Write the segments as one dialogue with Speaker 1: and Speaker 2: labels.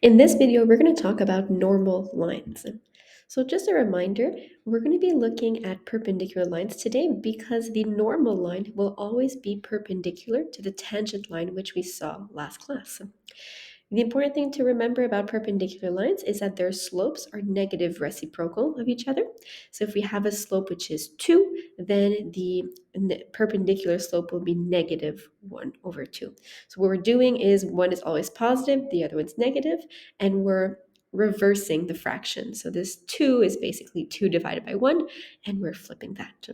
Speaker 1: In this video, we're going to talk about normal lines. So just a reminder, we're going to be looking at perpendicular lines today because the normal line will always be perpendicular to the tangent line which we saw last class. The important thing to remember about perpendicular lines is that their slopes are negative reciprocal of each other. So if we have a slope which is 2, then the perpendicular slope will be negative 1 over 2. So what we're doing is one is always positive, the other one's negative, and we're reversing the fraction. So this 2 is basically 2 divided by 1, and we're flipping that.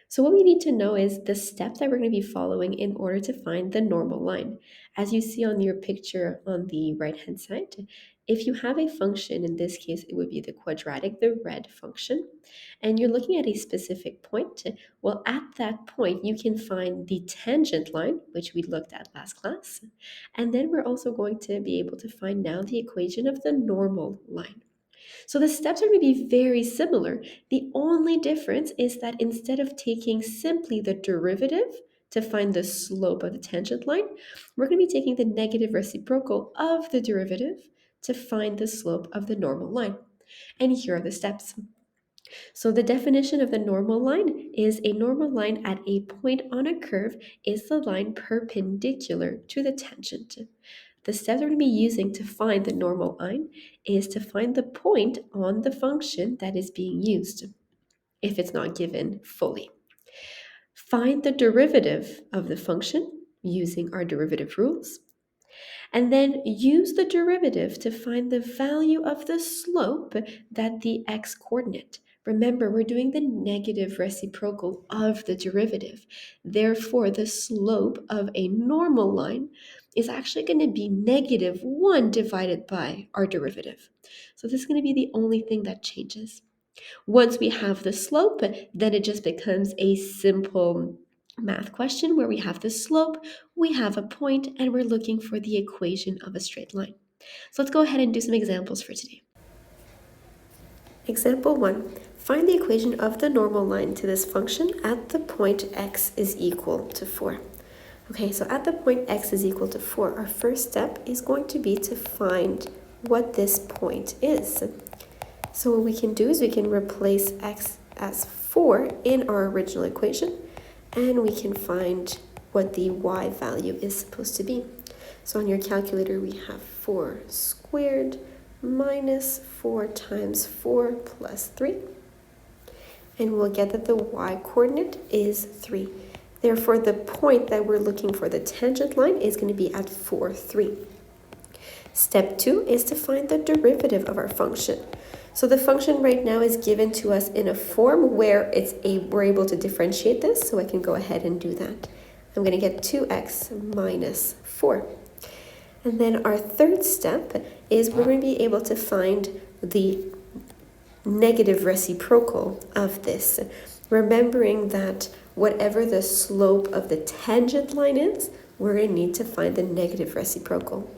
Speaker 1: So what we need to know is the steps that we're going to be following in order to find the normal line. As you see on your picture on the right-hand side, if you have a function, in this case it would be the quadratic, the red function, and you're looking at a specific point, well, at that point you can find the tangent line, which we looked at last class, and then we're also going to be able to find now the equation of the normal line. So the steps are going to be very similar. The only difference is that instead of taking simply the derivative to find the slope of the tangent line, we're going to be taking the negative reciprocal of the derivative to find the slope of the normal line. And here are the steps. So the definition of the normal line is a normal line at a point on a curve is the line perpendicular to the tangent. The steps we're going to be using to find the normal line is to find the point on the function that is being used, if it's not given fully. Find the derivative of the function using our derivative rules, and then use the derivative to find the value of the slope that the x-coordinate. Remember, we're doing the negative reciprocal of the derivative. Therefore, the slope of a normal line is actually going to be negative 1 divided by our derivative. So this is going to be the only thing that changes. Once we have the slope, then it just becomes a simple math question where we have the slope, we have a point, and we're looking for the equation of a straight line. So let's go ahead and do some examples for today. Example 1. Find the equation of the normal line to this function at the point x is equal to 4. Okay, so at the point x is equal to 4, our first step is going to be to find what this point is. So what we can do is we can replace x as 4 in our original equation, and we can find what the y value is supposed to be. So on your calculator, we have 4 squared minus 4 times 4 plus 3. And we'll get that the y coordinate is 3. Therefore, the point that we're looking for, the tangent line, is going to be at 4, 3. Step 2 is to find the derivative of our function. So the function right now is given to us in a form where we're able to differentiate this, so I can go ahead and do that. I'm going to get 2x minus 4. And then our third step is we're going to be able to find the negative reciprocal of this, remembering that whatever the slope of the tangent line is, we're going to need to find the negative reciprocal.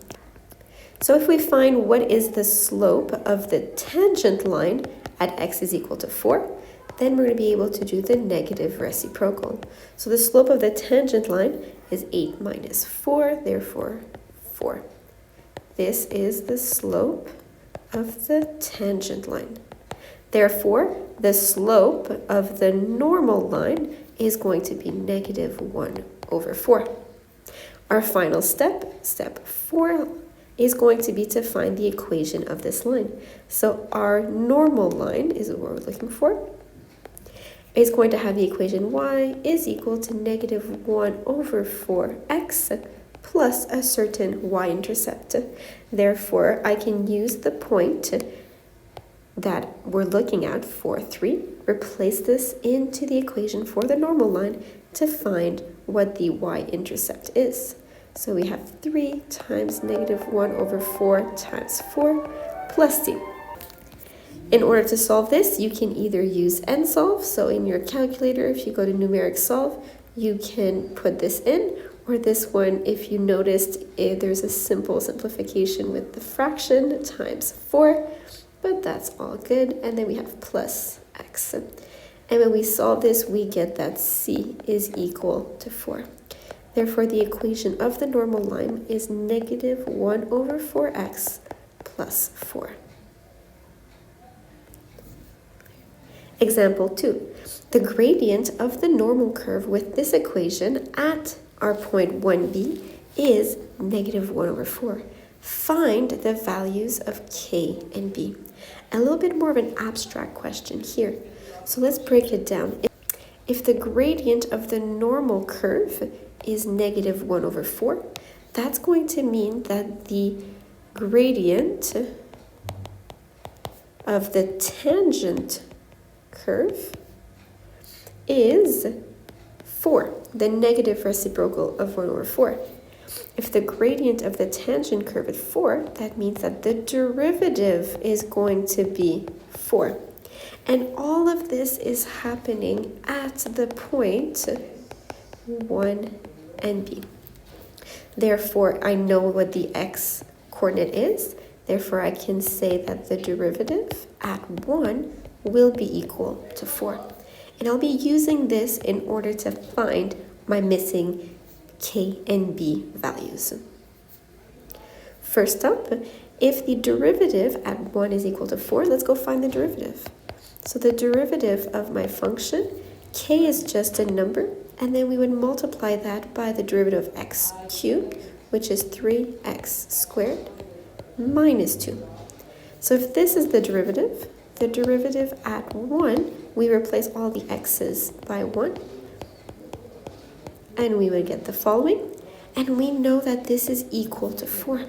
Speaker 1: So if we find what is the slope of the tangent line at x is equal to 4, then we're going to be able to do the negative reciprocal. So the slope of the tangent line is 8 minus 4, therefore 4. This is the slope of the tangent line. Therefore, the slope of the normal line is going to be negative 1 over 4. Our final step, step 4, is going to be to find the equation of this line. So our normal line is what we're looking for. Is going to have the equation y is equal to negative 1 over 4x plus a certain y-intercept. Therefore, I can use the point that we're looking at, 4, 3, replace this into the equation for the normal line to find what the y-intercept is. So we have 3 times negative 1 over 4 times 4 plus c. In order to solve this, you can either use nsolve. So in your calculator, if you go to numeric solve, you can put this in, or this one, if you noticed, there's a simple simplification with the fraction times 4, but that's all good. And then we have plus x. And when we solve this, we get that c is equal to 4. Therefore, the equation of the normal line is negative 1 over 4x plus 4. Example 2. The gradient of the normal curve with this equation at our point 1b is negative 1 over 4. Find the values of k and b. A little bit more of an abstract question here. So let's break it down. If the gradient of the normal curve is negative 1 over 4, that's going to mean that the gradient of the tangent curve is 4, the negative reciprocal of 1 over 4. If the gradient of the tangent curve is 4, that means that the derivative is going to be 4. And all of this is happening at the point 1 and b. Therefore, I know what the x coordinate is. Therefore, I can say that the derivative at 1 will be equal to 4. And I'll be using this in order to find my missing k and b values. First up, if the derivative at 1 is equal to 4, let's go find the derivative. So the derivative of my function, k is just a number, and then we would multiply that by the derivative of x cubed, which is 3x squared minus 2. So if this is the derivative at 1, we replace all the x's by 1, and we would get the following. And we know that this is equal to 4.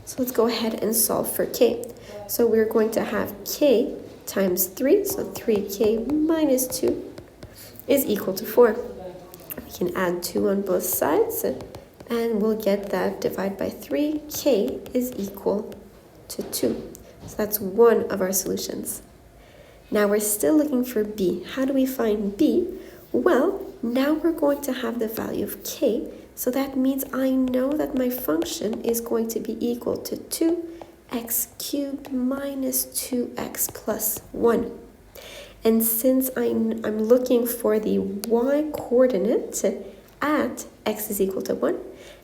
Speaker 1: So let's go ahead and solve for k. So we're going to have k times 3, so 3k minus 2 is equal to 4. We can add 2 on both sides, and we'll get that divided by 3, k is equal to 2. So that's one of our solutions. Now we're still looking for b. How do we find b? Well, now we're going to have the value of k, so that means I know that my function is going to be equal to 2x cubed minus 2x plus 1. And since I'm looking for the y coordinate at x is equal to 1,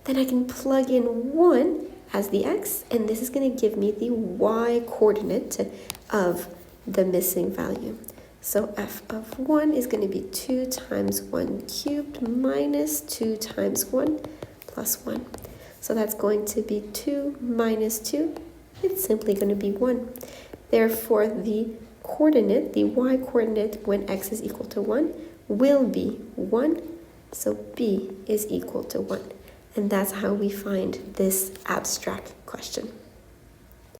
Speaker 1: then I can plug in 1 as the x, and this is going to give me the y coordinate of the missing value. So f of 1 is going to be 2 times 1 cubed minus 2 times 1 plus 1. So that's going to be 2 minus 2. It's simply going to be 1. Therefore, the coordinate, the y coordinate when x is equal to 1 will be 1. So b is equal to 1. And that's how we find this abstract question.